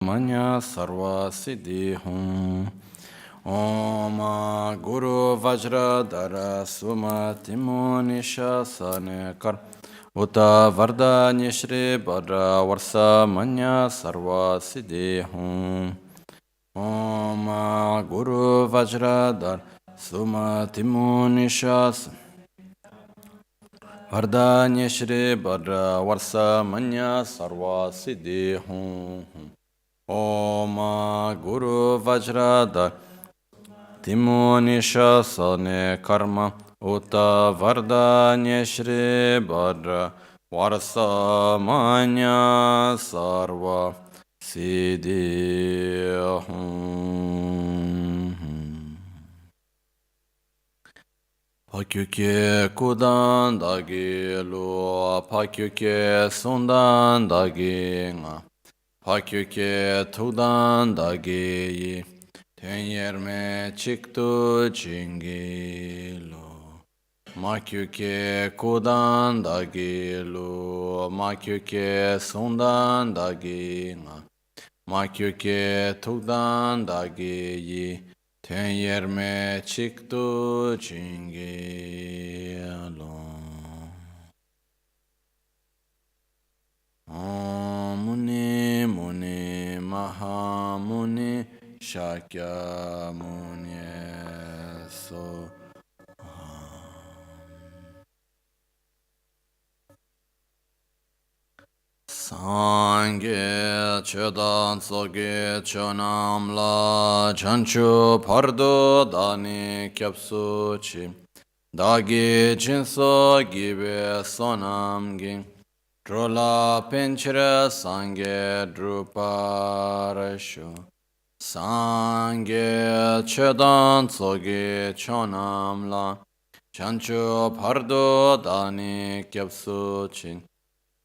Manya sarva siddhi hum. Om Guru Vajra Dara Sumati Munisha Sanekar Uta Varda Nishri Badra Varsa Manya Sarva Siddhi hum. Om Guru Vajra Dara Sumati Munisha Varda Nishri Badra Varsa Manya Sarva Siddhi hum. Om Guru Vajra Dara Timunisha Sane Karma Uta Vardanya Shri Badra Varsa Manya Sarva Siddhi Pakyuke Kudan Dagi Lu Pakyuke Sundan Dagi Nga Pakyuke Tudan Dagi Tenyerme Chiktu Chingilo Makyuke Kudan Dagilu Makyuke Sundan Dagi Makyuke Tudan Dagi Tenyerme Chiktu Chingilo Muni Muni Mahamuni Shakya Munye So Sangye Chedan Soge Chonam La Chanchu Pardo Dani Kyapsu Chi Dagi Jinso Gibe Sonam Ging Drola Pinchira Sangye Druparasho Sangye Chedan Tsoge Chonam La Chancho Pardo Dani Kyapsu Chin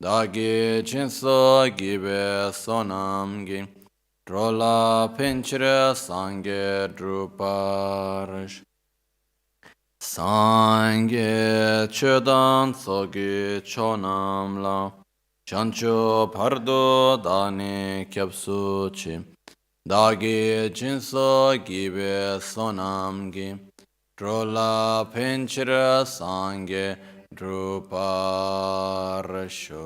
Dagi Chinso Gibe Sonam Gi Drola Pinchire Sangye Druparish Sangye Chedan Tsoge Chonam La Chancho Pardo Dani Kyapsu Chin Dagi Jinso Gibe Sonamgi Drola Pinchira Sangye Druparasho.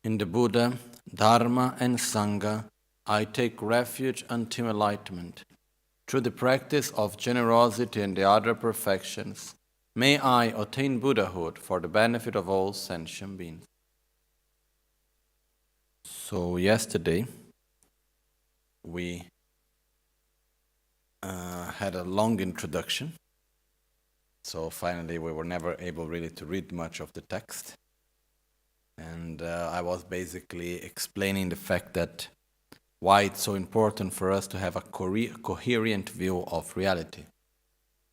In the Buddha, Dharma and Sangha, I take refuge until enlightenment. Through the practice of generosity and the other perfections, may I attain Buddhahood for the benefit of all sentient beings. So yesterday, we had a long introduction. So finally, we were never able really to read much of the text. And I was basically explaining the fact that why it's so important for us to have a coherent view of reality.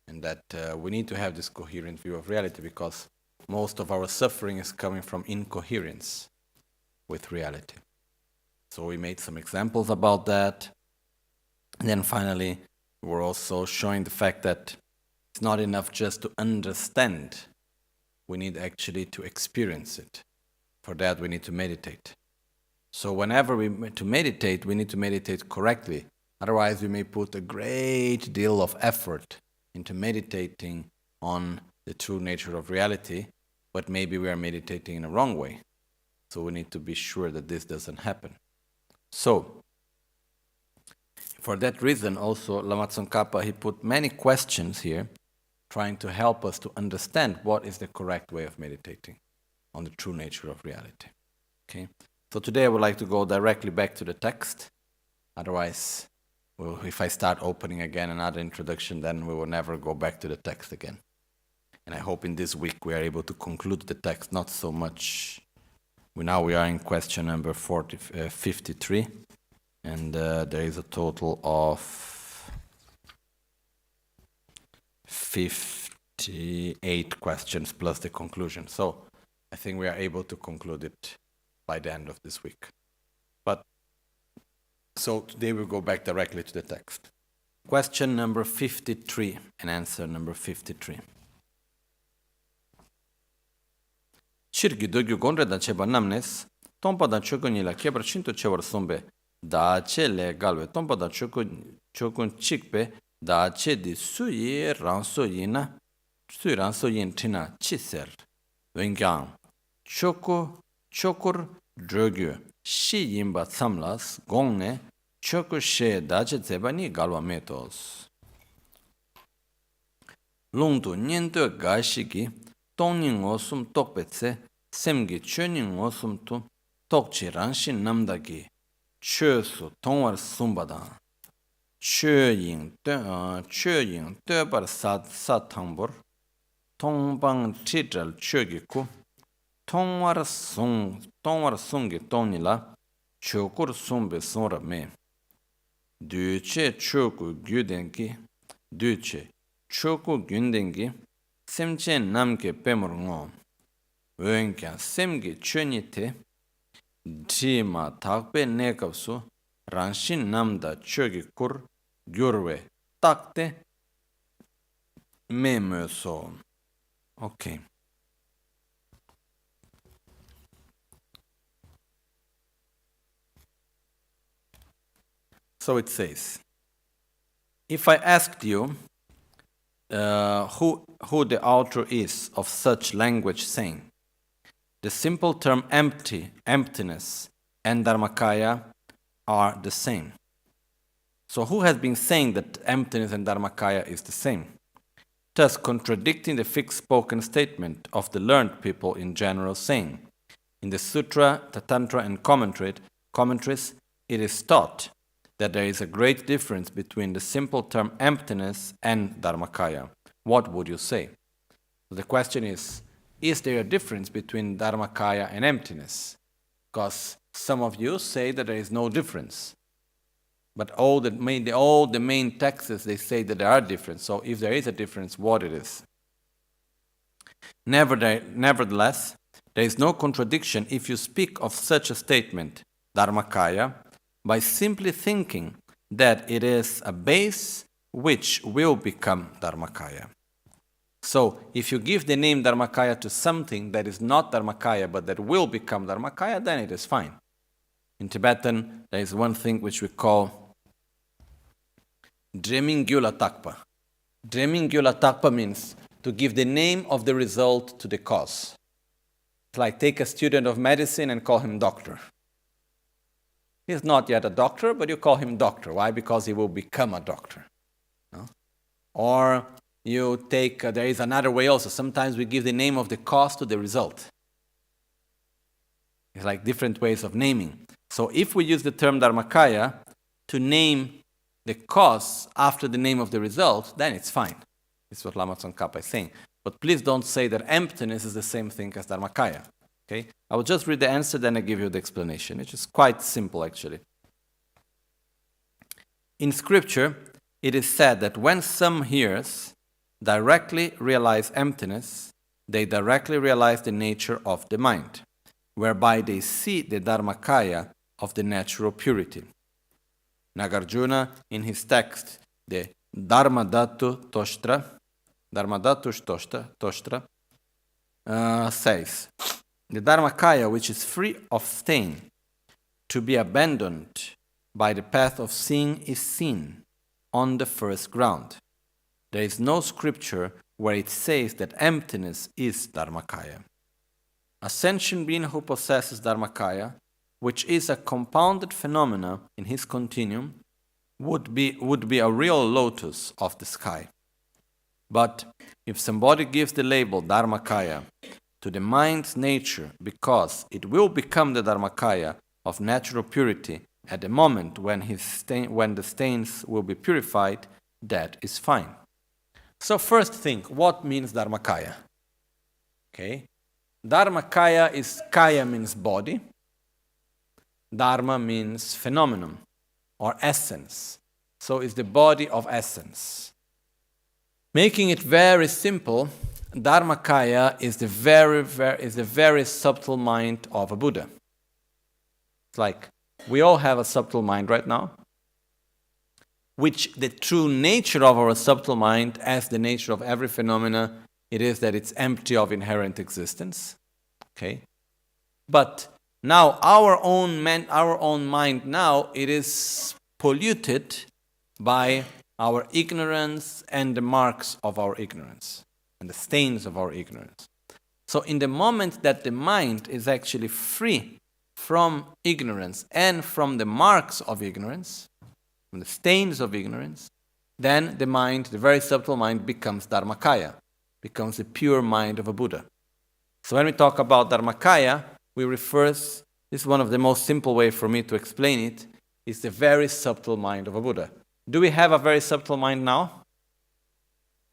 And that we need to have this coherent view of reality because most of our suffering is coming from incoherence with reality. So we made some examples about that. And then finally, we're also showing the fact that it's not enough just to understand. We need actually to experience it. For that, we need to meditate. So whenever we need to meditate correctly. Otherwise, we may put a great deal of effort into meditating on the true nature of reality, but maybe we are meditating in a wrong way. So we need to be sure that this doesn't happen. So, for that reason also, Lama Tsongkhapa, he put many questions here, trying to help us to understand what is the correct way of meditating on the true nature of reality. Okay. So today I would like to go directly back to the text. Otherwise, if I start opening again another introduction, then we will never go back to the text again. And I hope in this week we are able to conclude the text, not so much. Now we are in question number 53, and there is a total of 58 questions plus the conclusion. So I think we are able to conclude it by the end of this week. So today we'll go back directly to the text. Question number 53 and answer number 53. Chirgi dogyu gondre da cheba namnes, tompa da chokuni la kebra chinto chewar sombe, da che le galwe, tompa da chokun chikpe, da che di suyi ranso yina, sui ranso yin tina chiser. Wengyang, chokur drogyu, shi yimba samlas, gongne, choku she da che zebani galwa metos. Lungdu nyendo gashiki, tongning osum tokpetse, semgi choning osum tu, tokchi ranshin namdagi, chosu tongwar sumbadan. Choying töbar satangbur, tongbang tidral chogiku, tongwar sungi tongnila, chokur sumbe sonra me. Duche choku gyudengi, duche choku gyundengi, semche namke pemur ngo. Wenka semgi chonite, dhima takpe nekavsu, ranshin namda chogi kur, gyurwe takte, me so. Okay. So it says, if I asked you who the author is of such language saying, the simple term emptiness, and Dharmakaya are the same. So who has been saying that emptiness and Dharmakaya is the same? Thus contradicting the fixed spoken statement of the learned people in general, saying, in the Sutra, the Tantra, and commentaries, it is taught that there is a great difference between the simple term emptiness and Dharmakaya. What would you say? So the question is there a difference between Dharmakaya and emptiness? Because some of you say that there is no difference. But all the main texts, they say that there are differences. So if there is a difference, what it is? Nevertheless, there is no contradiction if you speak of such a statement, Dharmakaya, by simply thinking that it is a base which will become Dharmakaya. So, if you give the name Dharmakaya to something that is not Dharmakaya but that will become Dharmakaya, then it is fine. In Tibetan, there is one thing which we call Dremingula Takpa. Dremingula Takpa means to give the name of the result to the cause. It's like take a student of medicine and call him doctor. He's not yet a doctor, but you call him doctor. Why? Because he will become a doctor. No? Or you take, there is another way also. Sometimes we give the name of the cause to the result. It's like different ways of naming. So if we use the term Dharmakaya to name the cause after the name of the result, then it's fine. This is what Lama Tsongkhapa is saying. But please don't say that emptiness is the same thing as Dharmakaya. Okay? I will just read the answer, then I give you the explanation, which is quite simple actually. In scripture, it is said that when some hearers directly realize emptiness, they directly realize the nature of the mind, whereby they see the Dharmakaya of the natural purity. Nagarjuna, in his text, the Dharmadhatu Toshtra, says, the Dharmakaya, which is free of stain, to be abandoned by the path of seeing, is seen on the first ground. There is no scripture where it says that emptiness is Dharmakaya. A sentient being who possesses Dharmakaya, which is a compounded phenomena in his continuum, would be a real lotus of the sky. But if somebody gives the label Dharmakaya to the mind's nature because it will become the Dharmakaya of natural purity at the moment when the stains will be purified, that is fine. So first thing, what means Dharmakaya? Okay, Dharmakaya is, Kaya means body, Dharma means phenomenon or essence. So it's the body of essence. Making it very simple, Dharmakaya is the very subtle mind of a Buddha. It's like we all have a subtle mind right now, which the true nature of our subtle mind, as the nature of every phenomena, it is that it's empty of inherent existence. Okay? But now our own mind now, it is polluted by our ignorance and the marks of our ignorance and the stains of our ignorance. So in the moment that the mind is actually free from ignorance and from the marks of ignorance, from the stains of ignorance, then the mind, the very subtle mind, becomes Dharmakaya, becomes the pure mind of a Buddha. So when we talk about Dharmakaya, we refer, this is one of the most simple ways for me to explain it, is the very subtle mind of a Buddha. Do we have a very subtle mind now?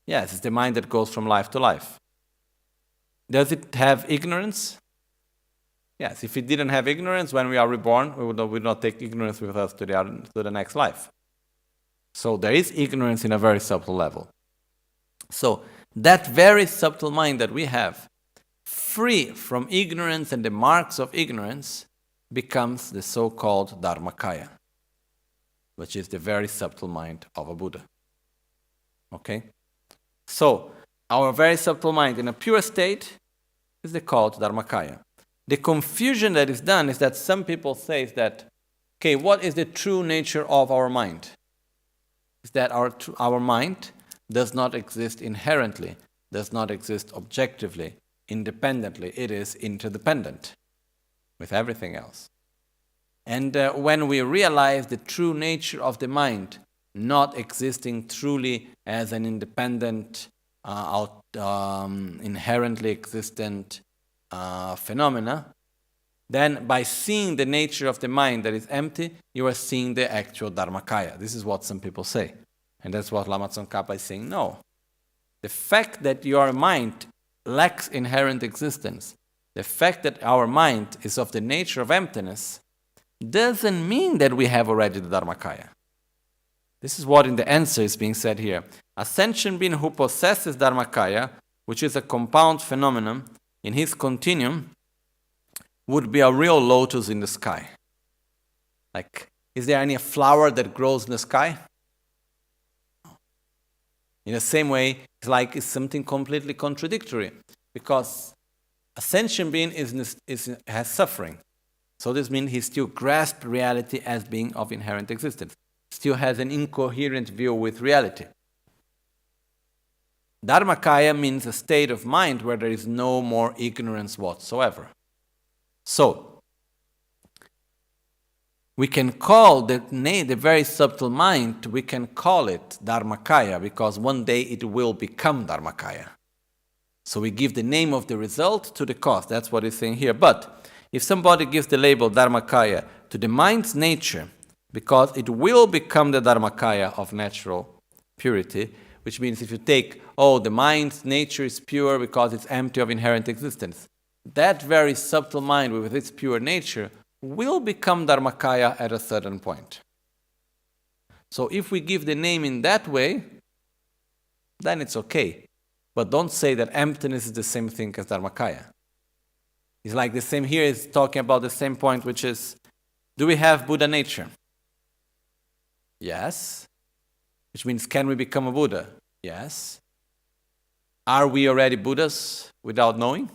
Yes, it's the mind that goes from life to life. Does it have ignorance? Yes, if it didn't have ignorance, when we are reborn, we would not take ignorance with us to the next life. So there is ignorance in a very subtle level. So that very subtle mind that we have, free from ignorance and the marks of ignorance, becomes the so-called Dharmakaya, which is the very subtle mind of a Buddha. Okay? So, our very subtle mind in a pure state is called Dharmakaya. The confusion that is done is that some people say that, okay, what is the true nature of our mind? Is that our mind does not exist inherently, does not exist objectively, independently. It is interdependent with everything else. And when we realize the true nature of the mind, not existing truly as an independent, inherently existent phenomena, then by seeing the nature of the mind that is empty, you are seeing the actual Dharmakaya. This is what some people say. And that's what Lama Tsongkhapa is saying. No. The fact that your mind lacks inherent existence, the fact that our mind is of the nature of emptiness, doesn't mean that we have already the Dharmakaya. This is what in the answer is being said here. A sentient being who possesses Dharmakaya, which is a compound phenomenon, in his continuum, would be a real lotus in the sky. Like, is there any flower that grows in the sky? In the same way, it's something completely contradictory, because a sentient being has suffering. So this means he still grasps reality as being of inherent existence, still has an incoherent view with reality. Dharmakaya means a state of mind where there is no more ignorance whatsoever. So, we can call the very subtle mind, we can call it Dharmakaya, because one day it will become Dharmakaya. So we give the name of the result to the cause. That's what he's saying here. But if somebody gives the label Dharmakaya to the mind's nature, because it will become the Dharmakaya of natural purity, which means if you take, the mind's nature is pure because it's empty of inherent existence, that very subtle mind with its pure nature will become Dharmakaya at a certain point. So if we give the name in that way, then it's okay. But don't say that emptiness is the same thing as Dharmakaya. It's like the same here is talking about the same point, which is, do we have Buddha nature? Yes. Which means, can we become a Buddha? Yes. Are we already Buddhas without knowing?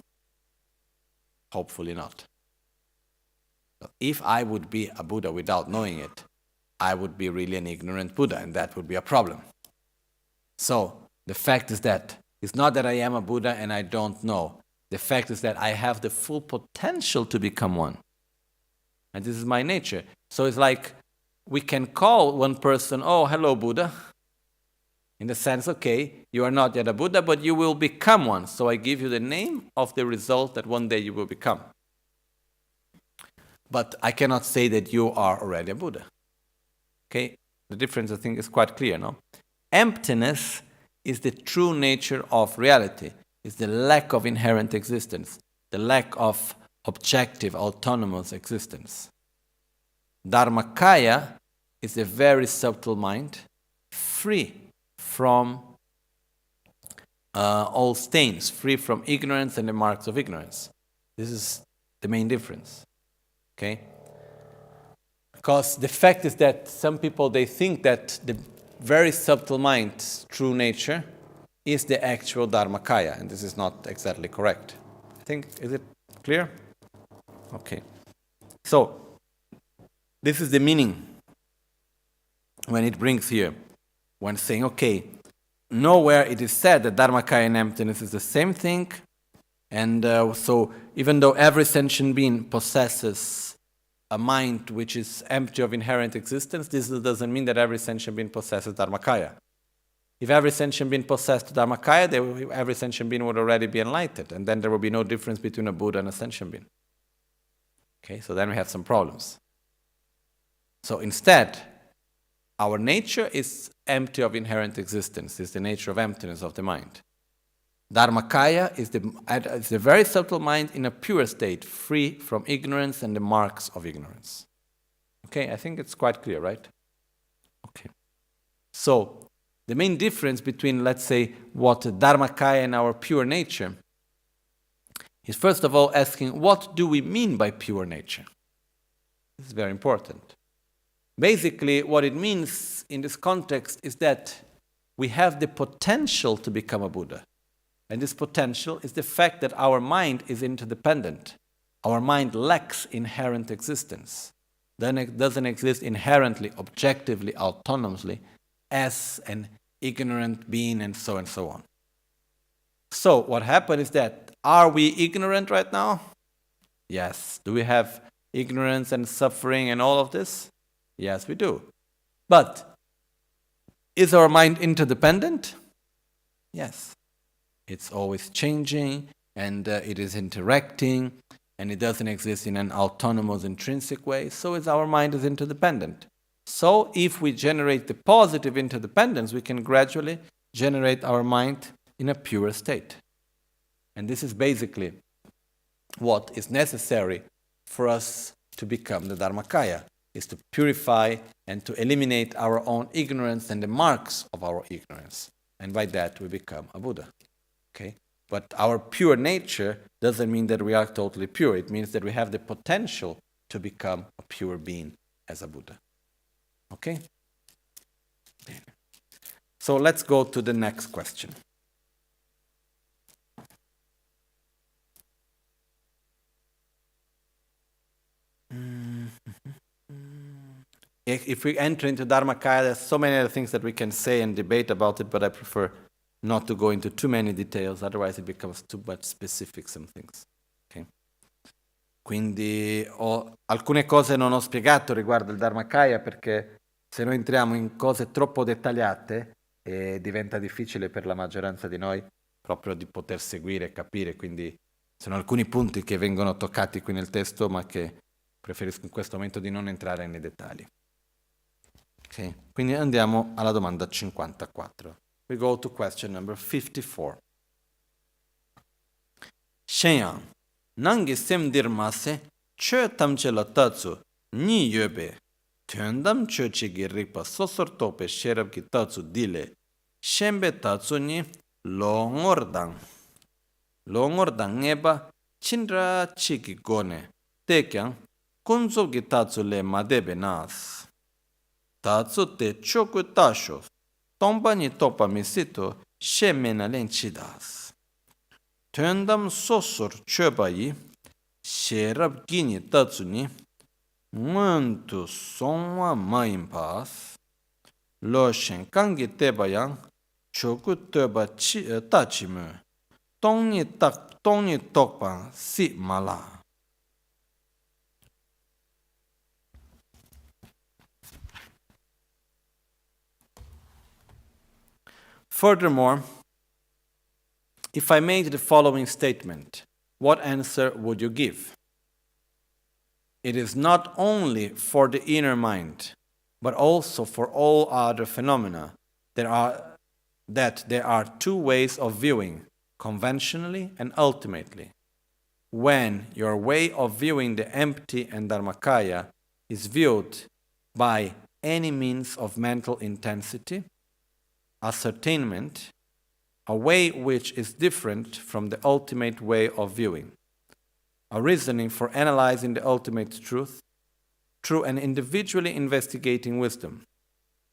Hopefully not. If I would be a Buddha without knowing it, I would be really an ignorant Buddha, and that would be a problem. So, the fact is that it's not that I am a Buddha and I don't know. The fact is that I have the full potential to become one. And this is my nature. So it's like we can call one person, hello Buddha. In the sense, okay, you are not yet a Buddha, but you will become one. So I give you the name of the result that one day you will become. But I cannot say that you are already a Buddha. Okay? The difference, I think, is quite clear, no? Emptiness is the true nature of reality. It's the lack of inherent existence, the lack of objective, autonomous existence. Dharmakaya is a very subtle mind, free from all stains, free from ignorance and the marks of ignorance. This is the main difference. Okay? Because the fact is that some people, they think that the very subtle mind's true nature is the actual Dharmakaya, and this is not exactly correct. I think, is it Clear? Okay. So, this is the meaning when it brings here, when saying, okay, nowhere it is said that Dharmakaya and emptiness is the same thing, and so even though every sentient being possesses a mind which is empty of inherent existence, this doesn't mean that every sentient being possesses Dharmakaya. If every sentient being possessed Dharmakaya, every sentient being would already be enlightened, and then there will be no difference between a Buddha and a sentient being. Okay, so then we have some problems. So instead, our nature is empty of inherent existence, is the nature of emptiness of the mind. Dharmakaya is the very subtle mind in a pure state, free from ignorance and the marks of ignorance. Okay, I think it's quite clear, right? Okay. So, the main difference between, let's say, what Dharmakaya and our pure nature is first of all asking, what do we mean by pure nature? This is very important. Basically, what it means in this context is that we have the potential to become a Buddha. And this potential is the fact that our mind is interdependent. Our mind lacks inherent existence. Then it doesn't exist inherently, objectively, autonomously, as an ignorant being and so on. So what happened is that, are we ignorant right now? Yes. Do we have ignorance and suffering and all of this? Yes, we do. But is our mind interdependent? Yes. It's always changing, and it is interacting, and it doesn't exist in an autonomous, intrinsic way, so our mind is interdependent. So if we generate the positive interdependence, we can gradually generate our mind in a pure state. And this is basically what is necessary for us to become the Dharmakaya, is to purify and to eliminate our own ignorance and the marks of our ignorance. And by that we become a Buddha. Okay? But our pure nature doesn't mean that we are totally pure. It means that we have the potential to become a pure being as a Buddha. Okay? So let's go to the next question. If we enter into Dharmakaya, there's so many other things that we can say and debate about it, but I prefer not to go into too many details, otherwise it becomes too much specific, some things. Okay? Quindi alcune cose non ho spiegato riguardo il Dharmakaya, perché se noi entriamo in cose troppo dettagliate diventa difficile per la maggioranza di noi proprio di poter seguire e capire, quindi sono alcuni punti che vengono toccati qui nel testo, ma che preferisco in questo momento di non entrare nei dettagli. Okay. Quindi andiamo alla domanda 54. We go to question number 54. Shenyang, nangi semdir mase, che tamche la tatsu, ni yobe, tuandam che chigi rikpa sosor tope sherab ki tatsu dile, shembe tatsu ni longordang. Longordang ngeba, chindra chigi gone, tekyang, kunzo ki tatsu le madebe nas. Tatsu te choku tasho, tomba ni topa misito, shemena len chidas. Tuandam sosor chobayi, sherab gini tatsu ni, muntu songwa maimpas, lo shenkangi tebayang, choku teba tachimu, tongni tokpa si mala. Furthermore, if I made the following statement, what answer would you give? It is not only for the inner mind, but also for all other phenomena that there are two ways of viewing, conventionally and ultimately. When your way of viewing the empty and Dharmakaya is viewed by any means of mental intensity, ascertainment, a way which is different from the ultimate way of viewing, a reasoning for analyzing the ultimate truth through an individually investigating wisdom.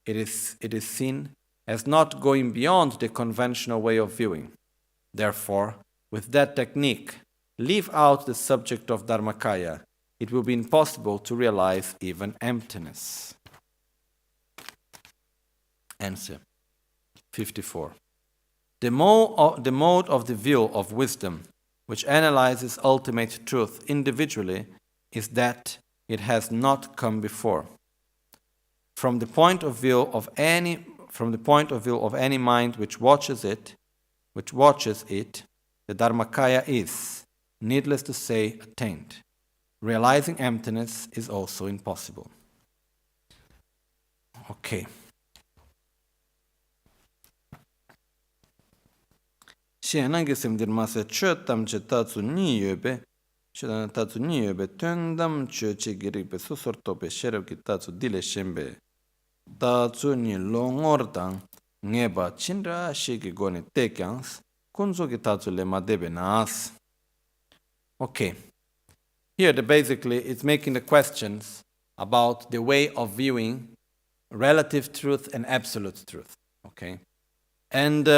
It is seen as not going beyond the conventional way of viewing. Therefore, with that technique, leave out the subject of Dharmakaya, it will be impossible to realize even emptiness. Answer 54. The mode of the view of wisdom, which analyzes ultimate truth individually, is that it has not come before. From the point of view of any mind which watches it, the Dharmakaya is, needless to say, attained. Realizing emptiness is also impossible. Okay. Shenangi simdir masa chotam che tatsu ni yobe, chotam tatsu ni yobe, tundam cho che girikbe susortope sherab ki tatsu dile shembe, tatsu ni longordang ngeba chinra shiki goni tekyans, kunzo ki tatsu le madebe naas. Okay. Here, basically, it's making the questions about the way of viewing relative truth and absolute truth. Okay, and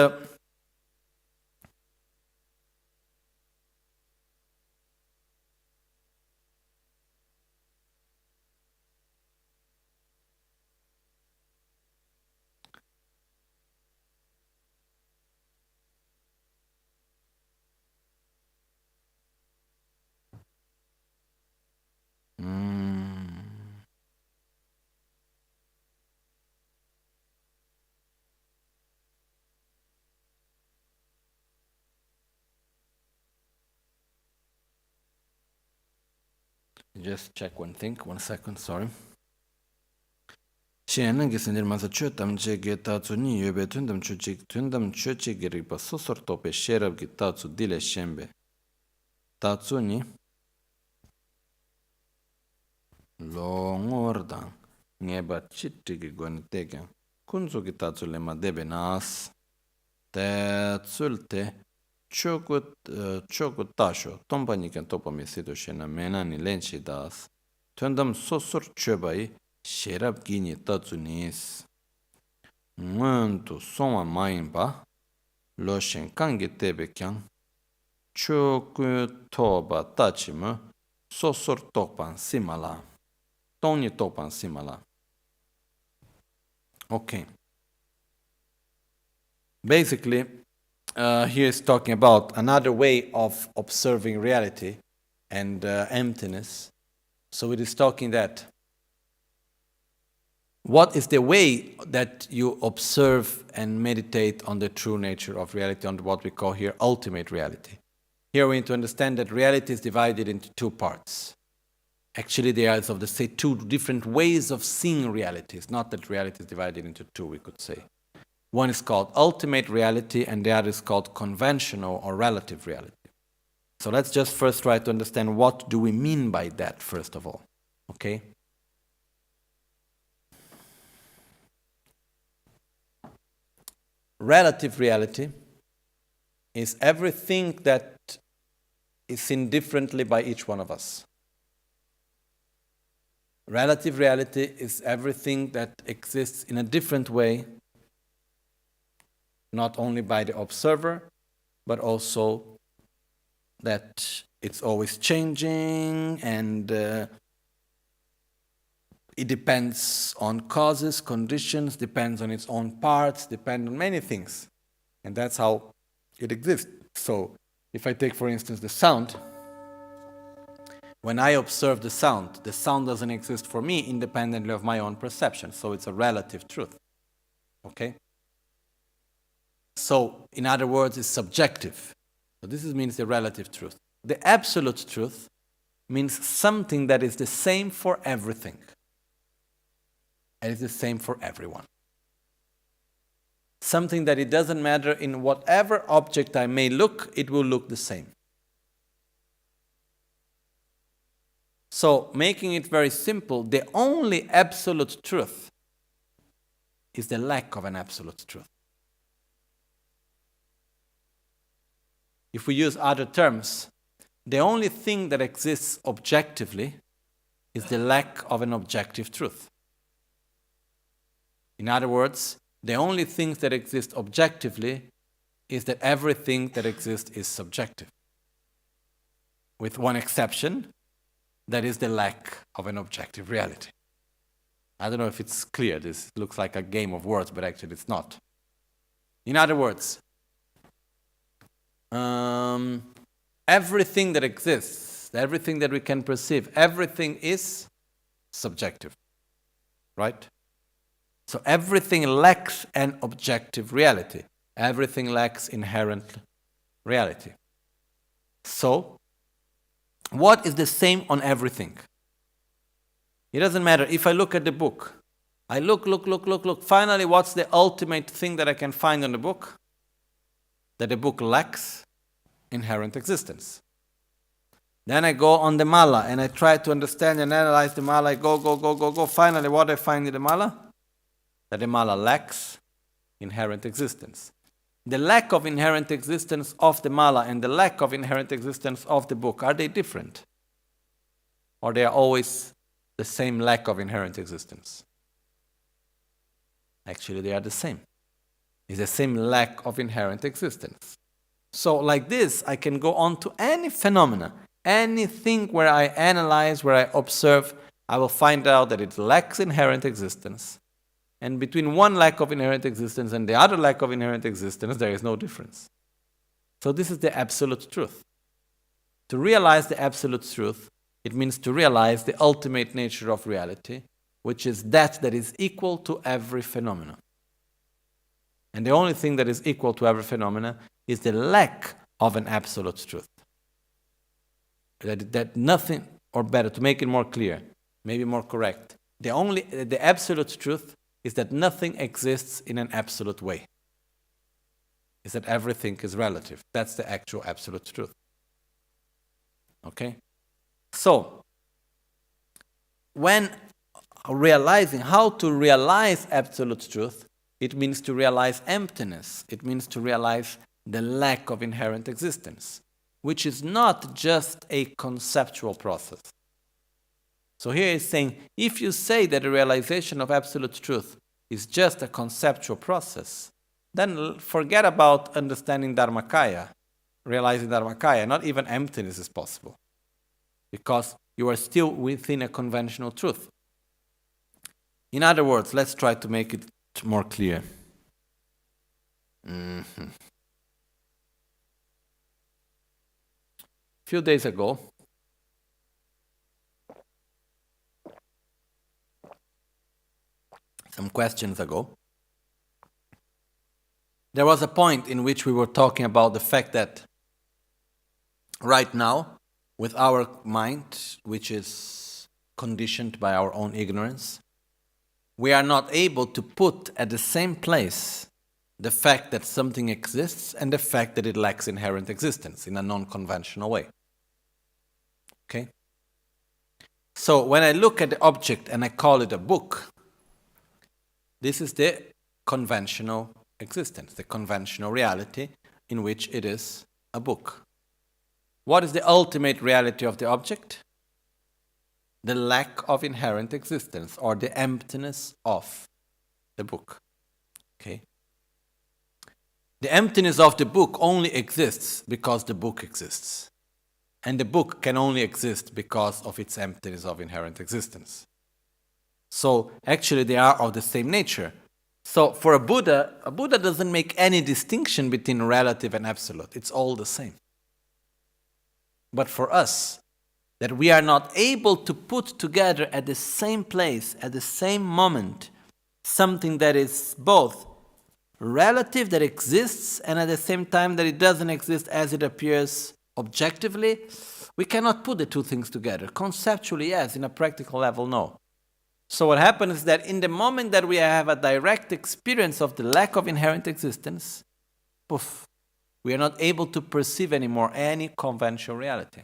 just check one thing, 1 second, sorry. Shenangi sindir masa chotam che ge tatsu ni yobe tundam chochi giripa susortope sherab ki tatsu dile shembe. Tatsu ni longordang ngeba chitti ki goni tekyan kunzo ki tatsu le madebe naas. Tatsulte choku tasho tompa niken topa mi sito shena mena ni lenchi das tundam sosor chobai sherab gini tatsu nis nguntu soma mayinpa lo shen kangi tebe kyang choku toba tachimu sosor tokpan simala toni tokpan simala. Okay. Basically, here is talking about another way of observing reality and emptiness. So it is talking that what is the way that you observe and meditate on the true nature of reality, on what we call here ultimate reality. Here we need to understand that reality is divided into two parts. Actually, there are, so to say, two different ways of seeing reality. It's not that reality is divided into two, we could say. One is called ultimate reality, and the other is called conventional or relative reality. So let's just first try to understand what do we mean by that, first of all. Okay? Relative reality is everything that is seen differently by each one of us. Relative reality is everything that exists in a different way, not only by the observer, but also that it's always changing and it depends on causes, conditions, depends on its own parts, depends on many things. And that's how it exists. So if I take, for instance, the sound, when I observe the sound doesn't exist for me independently of my own perception. So it's a relative truth. Okay? So, in other words, it's subjective. So this means the relative truth. The absolute truth means something that is the same for everything. And it's the same for everyone. Something that it doesn't matter in whatever object I may look, it will look the same. So, making it very simple, the only absolute truth is the lack of an absolute truth. If we use other terms, the only thing that exists objectively is the lack of an objective truth. In other words, the only thing that exists objectively is that everything that exists is subjective. with one exception, that is the lack of an objective reality. I don't know if it's clear. This looks like a game of words, but actually it's not. In other words, everything that exists, everything that we can perceive, everything is subjective, right? So everything lacks an objective reality. Everything lacks inherent reality. So, what is the same on everything? It doesn't matter. If I look at the book, I look. Finally, what's the ultimate thing that I can find on the book? That the book lacks inherent existence. Then I go on the mala and I try to understand and analyze the mala. I go. Finally, what I find in the mala? That the mala lacks inherent existence. The lack of inherent existence of the mala and the lack of inherent existence of the book, are they different? Or they are always the same lack of inherent existence? Actually, they are the same. It's the same lack of inherent existence. So like this, I can go on to any phenomena, anything where I analyze, where I observe, I will find out that it lacks inherent existence. And between one lack of inherent existence and the other lack of inherent existence, there is no difference. So this is the absolute truth. To realize the absolute truth, it means to realize the ultimate nature of reality, which is that is equal to every phenomenon. And the only thing that is equal to every phenomenon is the lack of an absolute truth. That nothing, or better, to make it more clear, maybe more correct, the absolute truth is that nothing exists in an absolute way. Is that everything is relative. That's the actual absolute truth. Okay? So, when realizing how to realize absolute truth, it means to realize emptiness. It means to realize the lack of inherent existence, which is not just a conceptual process. So here he's saying, if you say that the realization of absolute truth is just a conceptual process, then forget about understanding Dharmakaya, realizing Dharmakaya. Not even emptiness is possible, because you are still within a conventional truth. In other words, let's try to make it more clear. A few days ago, some questions ago, there was a point in which we were talking about the fact that right now, with our mind, which is conditioned by our own ignorance, we are not able to put at the same place the fact that something exists and the fact that it lacks inherent existence in a non-conventional way. Okay? So when I look at the object and I call it a book, this is the conventional existence, the conventional reality in which it is a book. What is the ultimate reality of the object? The lack of inherent existence, or the emptiness of the book. Okay? The emptiness of the book only exists because the book exists. And the book can only exist because of its emptiness of inherent existence. So actually they are of the same nature. So for a Buddha doesn't make any distinction between relative and absolute. It's all the same. But for us, that we are not able to put together at the same place, at the same moment, something that is both relative, that exists, and at the same time that it doesn't exist as it appears objectively, we cannot put the two things together. Conceptually, yes. In a practical level, no. So what happens is that in the moment that we have a direct experience of the lack of inherent existence, poof, we are not able to perceive anymore any conventional reality.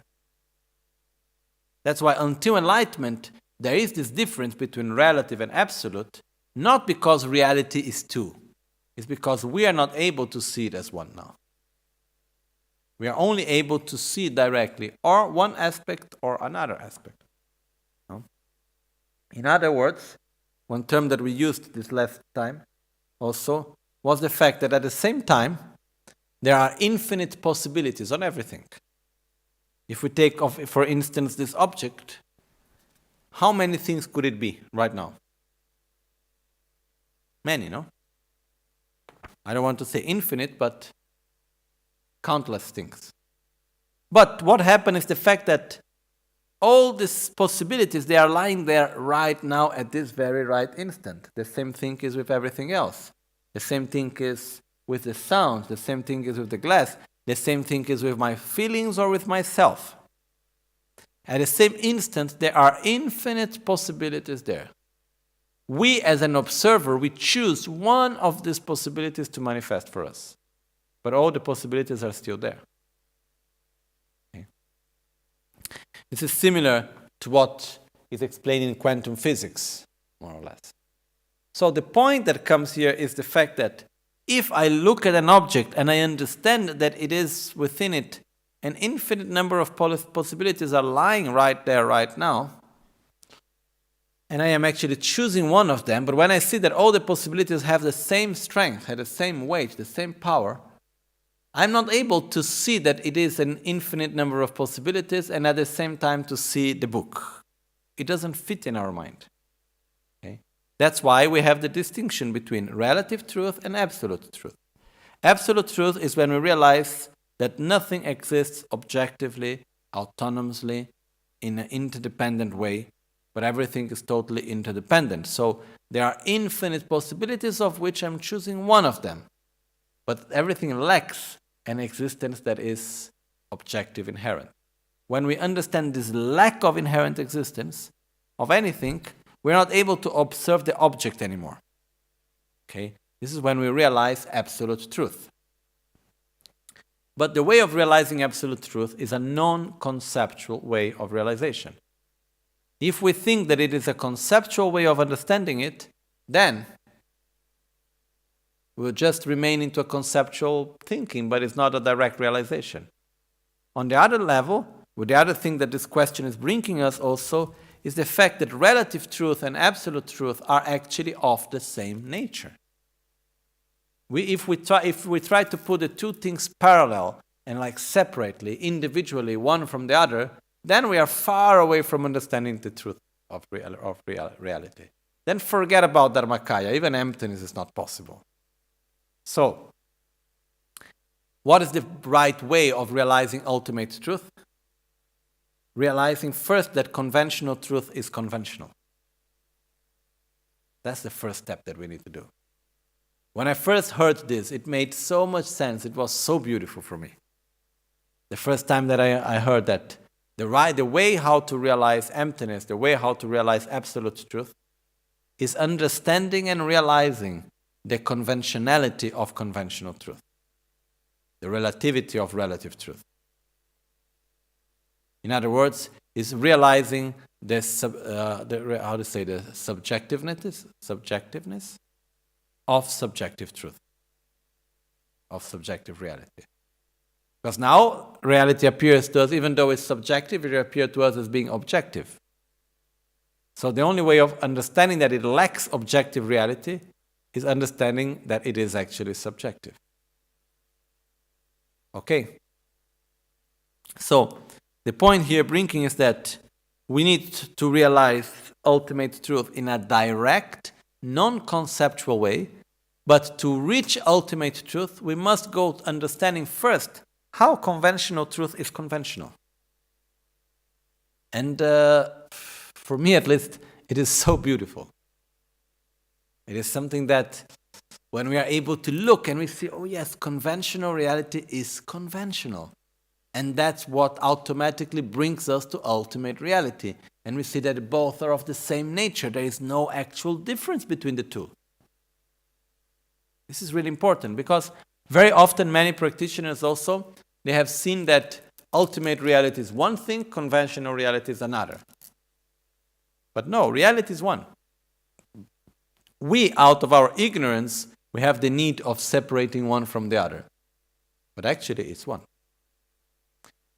That's why until enlightenment, there is this difference between relative and absolute, not because reality is two. It's because we are not able to see it as one now. We are only able to see directly or one aspect or another aspect. No? In other words, one term that we used this last time also was the fact that at the same time, there are infinite possibilities on everything. If we take, for instance, this object, how many things could it be right now? Many, no? I don't want to say infinite, but countless things. But what happened is the fact that all these possibilities, they are lying there right now at this very right instant. The same thing is with everything else. The same thing is with the sounds. The same thing is with the glass. The same thing is with my feelings or with myself. At the same instant, there are infinite possibilities there. We, as an observer, we choose one of these possibilities to manifest for us. But all the possibilities are still there. Okay. This is similar to what is explained in quantum physics, more or less. So the point that comes here is the fact that if I look at an object and I understand that it is within it, an infinite number of possibilities are lying right there, right now, and I am actually choosing one of them, but when I see that all the possibilities have the same strength, have the same weight, the same power, I'm not able to see that it is an infinite number of possibilities and at the same time to see the book. It doesn't fit in our mind. Okay? That's why we have the distinction between relative truth and absolute truth. Absolute truth is when we realize that nothing exists objectively, autonomously, in an interdependent way, but everything is totally interdependent. So there are infinite possibilities of which I'm choosing one of them. But everything lacks an existence that is objective, inherent. When we understand this lack of inherent existence of anything, we're not able to observe the object anymore. Okay? This is when we realize absolute truth. But the way of realizing absolute truth is a non-conceptual way of realization. If we think that it is a conceptual way of understanding it, then we'll just remain into a conceptual thinking, but it's not a direct realization. On the other level, with the other thing that this question is bringing us also, is the fact that relative truth and absolute truth are actually of the same nature. If we try to put the two things parallel and like separately, individually, one from the other, then we are far away from understanding the truth of reality. Then forget about Dharmakaya. Even emptiness is not possible. So, what is the right way of realizing ultimate truth? Realizing first that conventional truth is conventional. That's the first step that we need to do. When I first heard this, it made so much sense. It was so beautiful for me. The first time that I heard that the way how to realize emptiness, the way how to realize absolute truth, is understanding and realizing the conventionality of conventional truth, the relativity of relative truth. In other words, is realizing the subjectiveness of subjective truth, of subjective reality. Because now reality appears to us, even though it's subjective, it appears to us as being objective. So the only way of understanding that it lacks objective reality is understanding that it is actually subjective. Okay? So the point here bringing is that we need to realize ultimate truth in a direct, non-conceptual way, but to reach ultimate truth, we must go understanding first how conventional truth is conventional. And for me at least, it is so beautiful. It is something that when we are able to look and we see, oh yes, conventional reality is conventional. And that's what automatically brings us to ultimate reality. And we see that both are of the same nature. There is no actual difference between the two. This is really important because very often many practitioners also, they have seen that ultimate reality is one thing, conventional reality is another. But no, reality is one. We, out of our ignorance, we have the need of separating one from the other. But actually it's one.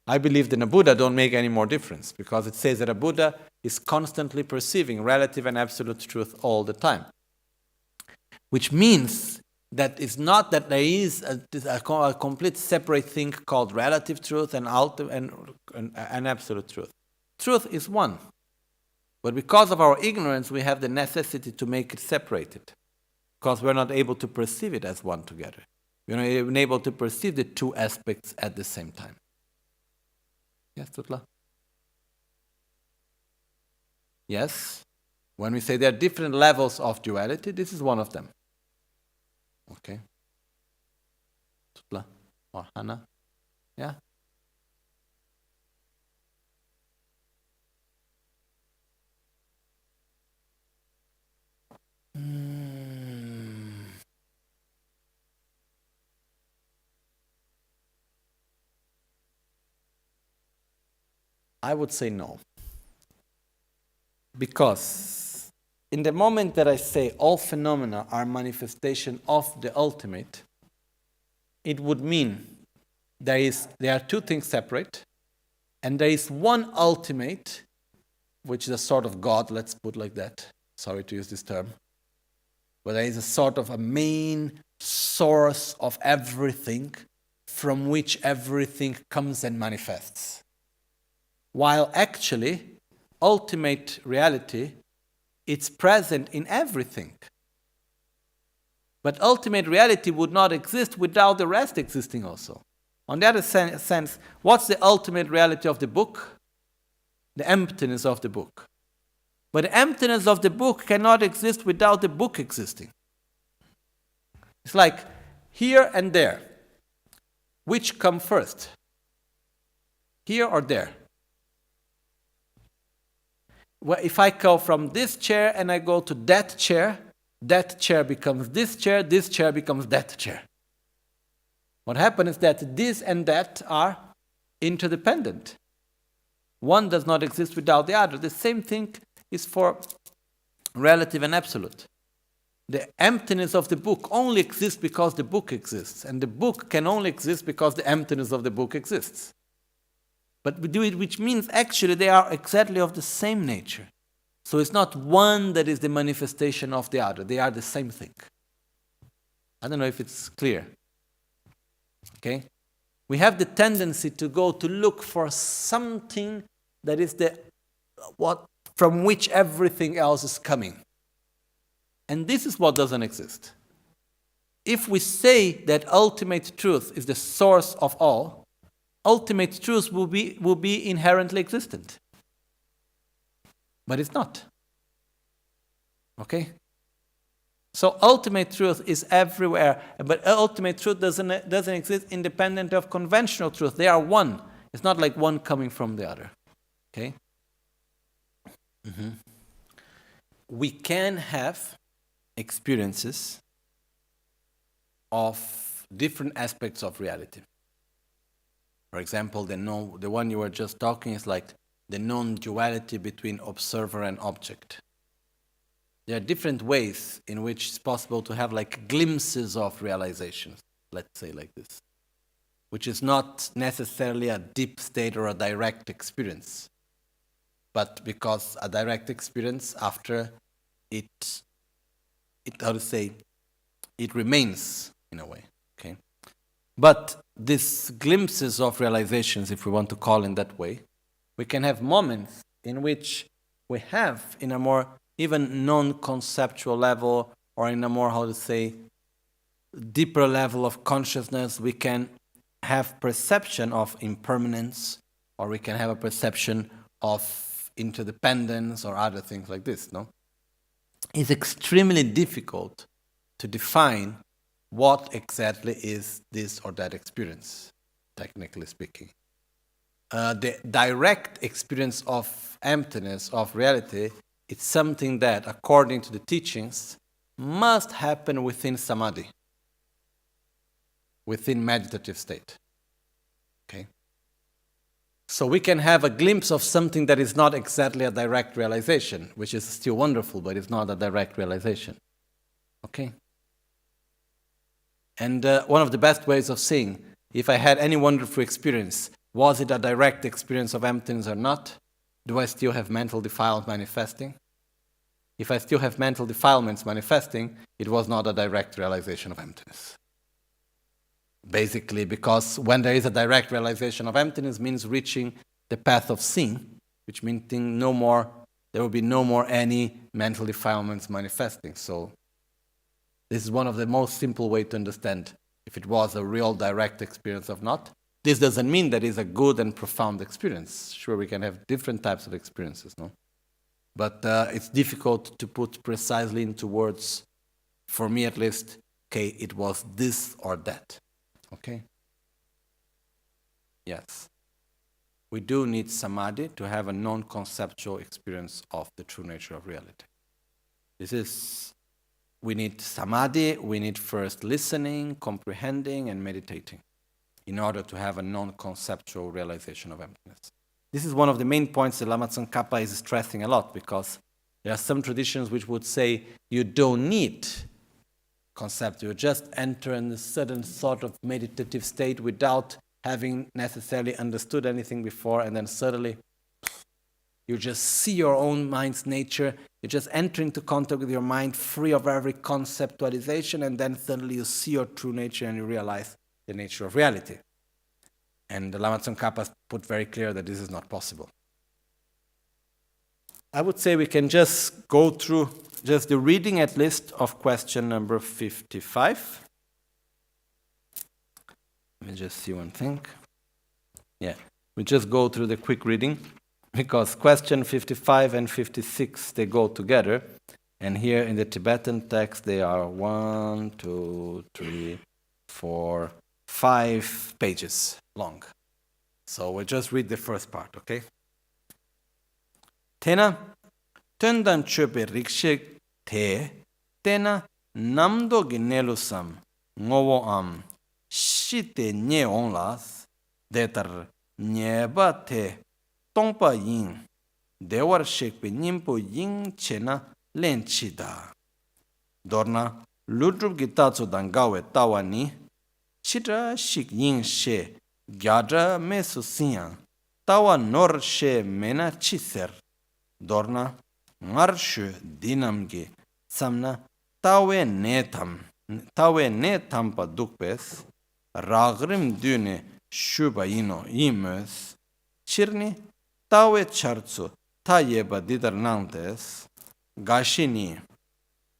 I believe that a Buddha don't make any more difference because it says that a Buddha is constantly perceiving relative and absolute truth all the time. Which means that is not that there is a complete separate thing called relative truth and absolute truth. Truth is one. But because of our ignorance, we have the necessity to make it separated. Because we're not able to perceive it as one together. We're not even able to perceive the two aspects at the same time. Yes, Tutla? Yes? When we say there are different levels of duality, this is one of them. Okay? Tutla? Or Hannah? Yeah? I would say no. Because in the moment that I say all phenomena are manifestation of the ultimate, it would mean there are two things separate, and there is one ultimate, which is a sort of God, let's put like that. Sorry to use this term. But there is a sort of a main source of everything from which everything comes and manifests. While actually, ultimate reality, it's present in everything. But ultimate reality would not exist without the rest existing also. On the other sense, what's the ultimate reality of the book? The emptiness of the book. But the emptiness of the book cannot exist without the book existing. It's like here and there. Which come first? Here or there? Well, if I go from this chair and I go to that chair becomes this chair becomes that chair. What happens is that this and that are interdependent. One does not exist without the other. The same thing is for relative and absolute. The emptiness of the book only exists because the book exists, and the book can only exist because the emptiness of the book exists. But we do it, which means actually they are exactly of the same nature. So it's not one that is the manifestation of the other. They are the same thing. I don't know if it's clear. Okay? We have the tendency to go to look for something that is from which everything else is coming. And this is what doesn't exist. If we say that ultimate truth is the source of all, ultimate truth will be inherently existent. But it's not. Okay? So ultimate truth is everywhere, but ultimate truth doesn't exist independent of conventional truth. They are one. It's not like one coming from the other. Okay? Mm-hmm. We can have experiences of different aspects of reality. For example, the one you were just talking is like the non-duality between observer and object. There are different ways in which it's possible to have like glimpses of realizations, let's say like this, which is not necessarily a deep state or a direct experience, but because a direct experience after it remains in a way, okay? But these glimpses of realizations, if we want to call in that way, we can have moments in which we have in a more even non-conceptual level or in a more, deeper level of consciousness, we can have perception of impermanence, or we can have a perception of interdependence or other things like this, no? It's extremely difficult to define what exactly is this or that experience, technically speaking. The direct experience of emptiness, of reality, it's something that, according to the teachings, must happen within samadhi, within meditative state. Okay? So we can have a glimpse of something that is not exactly a direct realization, which is still wonderful, but it's not a direct realization. Okay? And one of the best ways of seeing, if I had any wonderful experience, was it a direct experience of emptiness or not? Do I still have mental defilement manifesting? if I still have mental defilements manifesting, it was not a direct realization of emptiness. Basically, because when there is a direct realization of emptiness, means reaching the path of seeing, which means there will be no more any mental defilements manifesting. So this is one of the most simple ways to understand if it was a real direct experience or not. This doesn't mean that it's a good and profound experience. Sure, we can have different types of experiences, no? But it's difficult to put precisely into words, for me at least, okay, it was this or that. Okay? Yes. We do need samadhi to have a non-conceptual experience of the true nature of reality. We need samadhi, we need first listening, comprehending, and meditating in order to have a non-conceptual realization of emptiness. This is one of the main points that Lama Tsongkhapa is stressing a lot, because there are some traditions which would say you don't need concept, you just enter in a certain sort of meditative state without having necessarily understood anything before, and then suddenly you just see your own mind's nature, you just enter into contact with your mind free of every conceptualization, and then suddenly you see your true nature and you realize the nature of reality. And the Lama Tsongkhapa put very clear that this is not possible. I would say we can just go through just the reading at least of question number 55. Let me just see one thing. Yeah, we just go through the quick reading, because question 55 and 56, they go together. And here in the Tibetan text, they are 1, 2, 3, 4, 5 pages long. So we'll just read the first part, okay? Tena, tendan chope rikshek te, tena namdo ginelusam, ngowo am, shite nye onlas, detar nyeba te, tongpa yin, dewar shekpe nyimpo yin chena lenchida. Dorna, ludrup gitatsu dangawe tawa ni, chitra shik yin she, gyadra mesu sinyang, tawa nor she mena chiser. Dorna, ngar shu dinamgi, samna tawe ne tampa dukpes, ragrim dune shuba ino imes, chirni tawe chartsu tayeba didar nantes, gashini,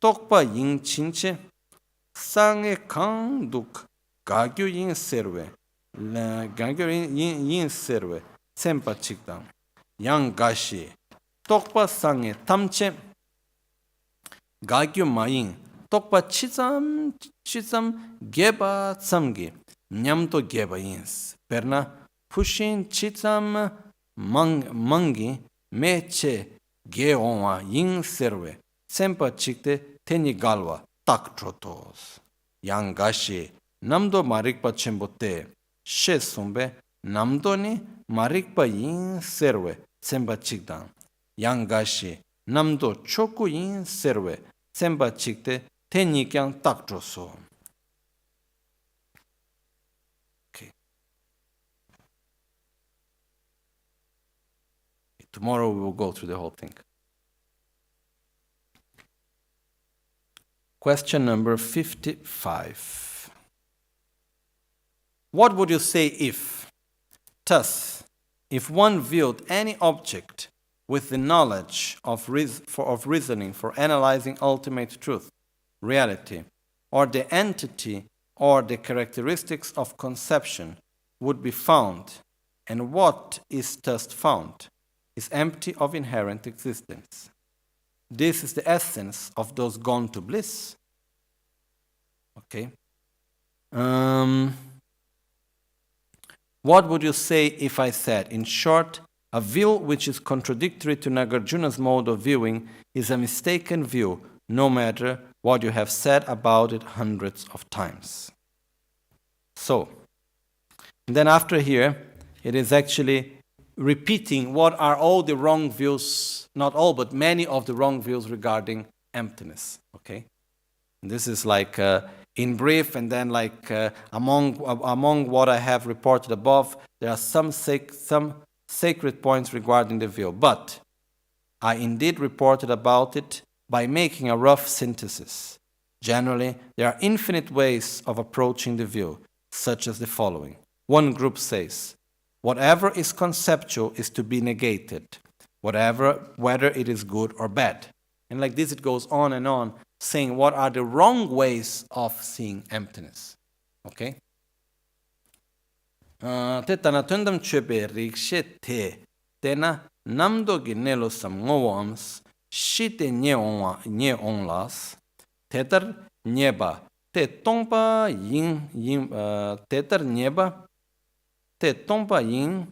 tokpa yin chinche, sange kang duk, gagyo yin serwe, sempa chikdang, yang gashi, tokpa sange tamche, gagyo mayin, tokpa chizam geba tsamgi, nyamto geba yins, perna pushin chizam mangi meche ge onwa yin serwe, sempa chikte teni galwa tak trotos. Yang gashi, namdo marikpa chembote, she sumbe, namdo ni marikpa yin serwe, sempa chikdang. Yang gashi, namdo choku yin serwe, sempa chikte teni kyang tak troso. Okay. Tomorrow we will go through the whole thing. Question number 55. What would you say if, thus, if one viewed any object with the knowledge of reasoning for analyzing ultimate truth, reality, or the entity or the characteristics of conception would be found, and what is thus found is empty of inherent existence. This is the essence of those gone to bliss. Okay. What would you say if I said, in short, a view which is contradictory to Nagarjuna's mode of viewing is a mistaken view, no matter what you have said about it hundreds of times? So, then after here, it is actually repeating what are all the wrong views, not all, but many of the wrong views regarding emptiness. Okay, and this is like in brief, and then like among what I have reported above, there are some sacred points regarding the view. But I indeed reported about it by making a rough synthesis. Generally, there are infinite ways of approaching the view, such as the following. One group says, whatever is conceptual is to be negated, whether it is good or bad. And like this it goes on, saying what are the wrong ways of seeing emptiness. Okay? Tetana tundam chepe rikshe te, tena namdogi nelo sam ngowams, shite nye onlas, tetar nyeba, te tongpa tetar nyeba, te tongpa yin,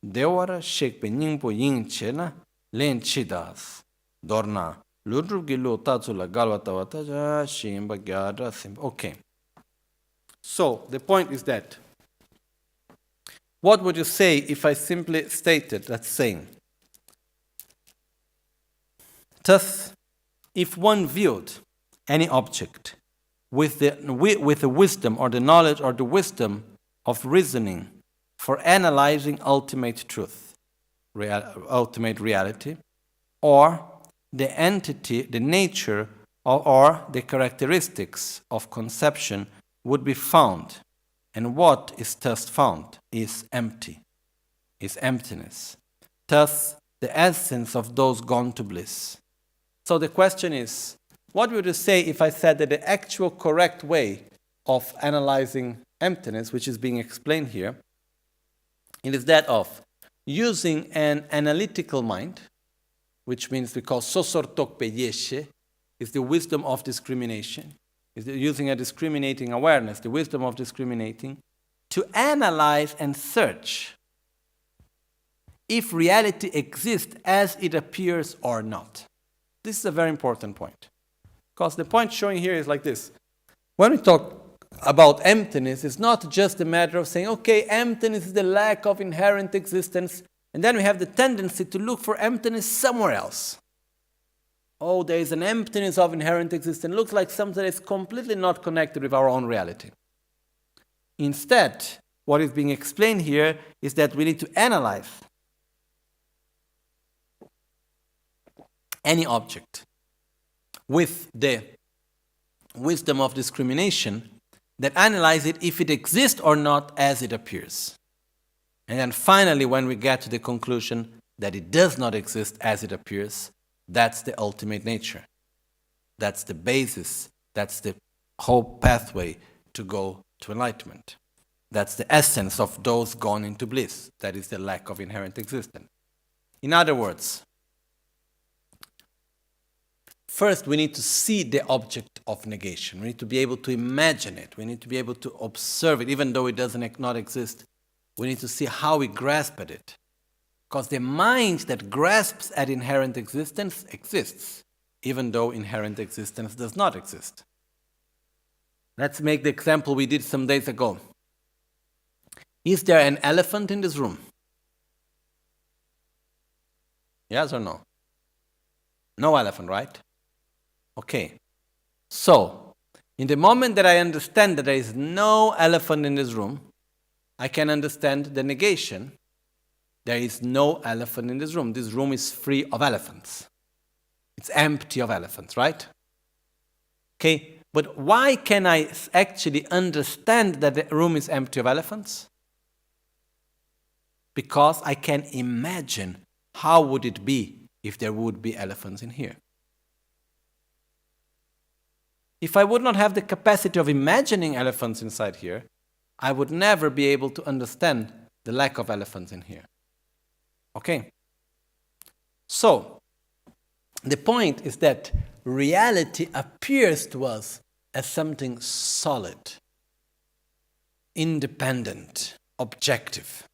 dewara shekpe nyingpo yin chena, len chidas, dorna, ludrugi lo tatsula galvatavata, shimba gyara simba. Okay. So, the point is that, what would you say if I simply stated that saying? Thus, if one viewed any object with the wisdom or the knowledge or the wisdom of reasoning for analyzing ultimate truth, ultimate reality, or the entity, the nature, or the characteristics of conception would be found. And what is thus found is empty, is emptiness. Thus, the essence of those gone to bliss. So the question is, what would you say if I said that the actual correct way of analyzing emptiness, which is being explained here, it is that of using an analytical mind, which means we call sosortok peyeshe, is the wisdom of discrimination, is using a discriminating awareness, the wisdom of discriminating, to analyze and search if reality exists as it appears or not. This is a very important point. Because the point showing here is like this. When we talk about emptiness, it's not just a matter of saying, okay, emptiness is the lack of inherent existence, and then we have the tendency to look for emptiness somewhere else. Oh, there is an emptiness of inherent existence. Looks like something that is completely not connected with our own reality. Instead, what is being explained here is that we need to analyze any object with the wisdom of discrimination that analyze it if it exists or not as it appears. And then finally, when we get to the conclusion that it does not exist as it appears, that's the ultimate nature. That's the basis. That's the whole pathway to go to enlightenment. That's the essence of those gone into bliss. That is the lack of inherent existence. In other words, first we need to see the object of negation. We need to be able to imagine it. We need to be able to observe it, even though it does not exist. We need to see how we grasp at it. Because the mind that grasps at inherent existence exists, even though inherent existence does not exist. Let's make the example we did some days ago. Is there an elephant in this room? Yes or no? No elephant, right? Okay. So, in the moment that I understand that there is no elephant in this room, I can understand the negation. There is no elephant in this room. This room is free of elephants. It's empty of elephants, right? Okay, but why can I actually understand that the room is empty of elephants? Because I can imagine how would it be if there would be elephants in here. If I would not have the capacity of imagining elephants inside here, I would never be able to understand the lack of elephants in here. Okay? So, the point is that reality appears to us as something solid, independent, objective.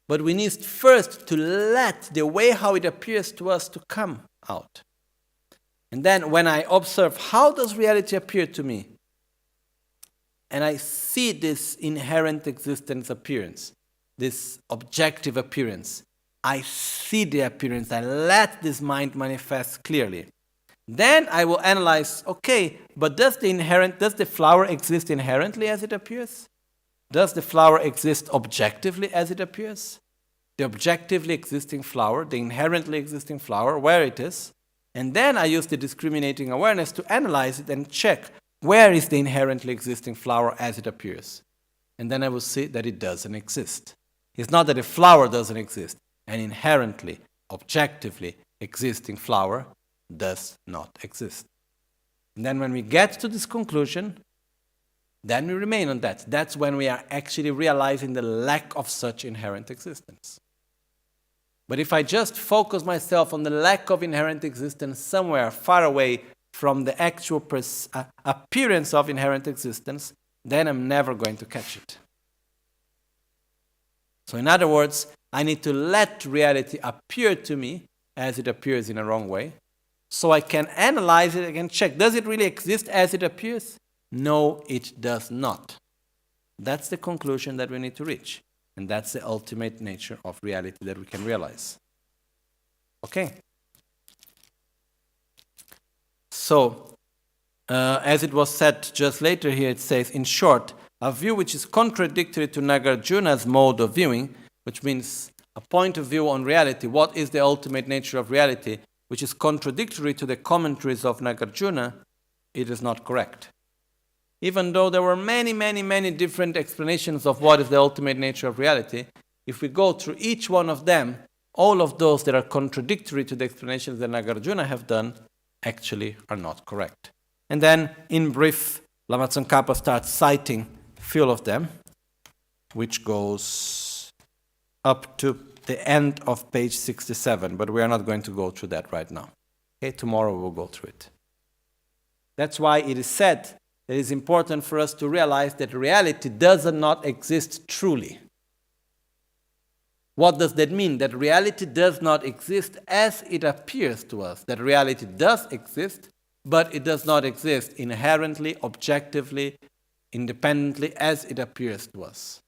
But we need first to let the way how it appears to us to come out. And then when I observe how does reality appear to me, and I see this inherent existence appearance, this objective appearance, I see the appearance, I let this mind manifest clearly. Then I will analyze, okay, but does the flower exist inherently as it appears? Does the flower exist objectively as it appears? The objectively existing flower, the inherently existing flower, where it is, And then I use the discriminating awareness to analyze it and check where is the inherently existing flower as it appears. And then I will see that it doesn't exist. It's not that a flower doesn't exist. An inherently, objectively existing flower does not exist. And then when we get to this conclusion, then we remain on that. That's when we are actually realizing the lack of such inherent existence. But if I just focus myself on the lack of inherent existence somewhere far away from the actual appearance of inherent existence, then I'm never going to catch it. So in other words, I need to let reality appear to me as it appears in a wrong way, so I can analyze it and check, does it really exist as it appears? No, it does not. That's the conclusion that we need to reach. And that's the ultimate nature of reality that we can realize. Okay? So, as it was said just later here, it says, in short, a view which is contradictory to Nagarjuna's mode of viewing, which means a point of view on reality, what is the ultimate nature of reality, which is contradictory to the commentaries of Nagarjuna, it is not correct. Even though there were many, many, many different explanations of what is the ultimate nature of reality, if we go through each one of them, all of those that are contradictory to the explanations that Nagarjuna have done actually are not correct. And then, in brief, Lama Tsongkhapa starts citing a few of them, which goes up to the end of page 67, but we are not going to go through that right now. Okay, tomorrow we'll go through it. That's why it is said that it is important for us to realize that reality does not exist truly. What does that mean? That reality does not exist as it appears to us. That reality does exist, but it does not exist inherently, objectively, independently as it appears to us.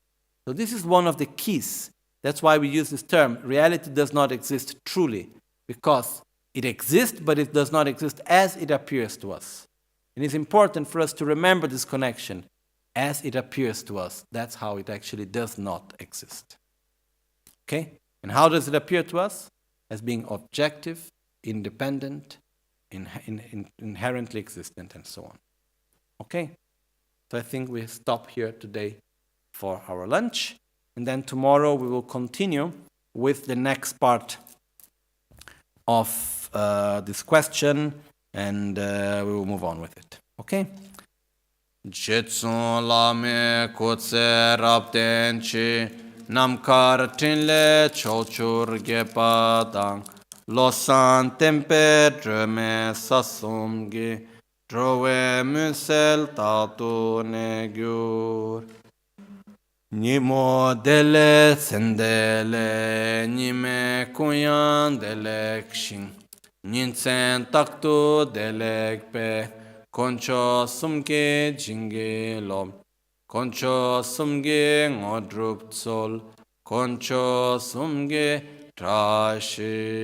So this is one of the keys. That's why we use this term, reality does not exist truly, because it exists, but it does not exist as it appears to us. It is important for us to remember this connection. As it appears to us, that's how it actually does not exist. Okay? And how does it appear to us? As being objective, independent, inherently existent, and so on. Okay? So I think we stop here today for our lunch. And then tomorrow we will continue with the next part of this question, and we will move on with it. Okay? Gyaltsen Lama kotse rabdenchi namkar tinle chochur gepadang Losang tempe dreme sasumgi drove Michel tatu negur Nimo dele sendele nime kuyan delekshing Ninsen taktu delekpe Koncho sumge jinge lom Koncho sumge ngodrup tsol Koncho sumge trashisho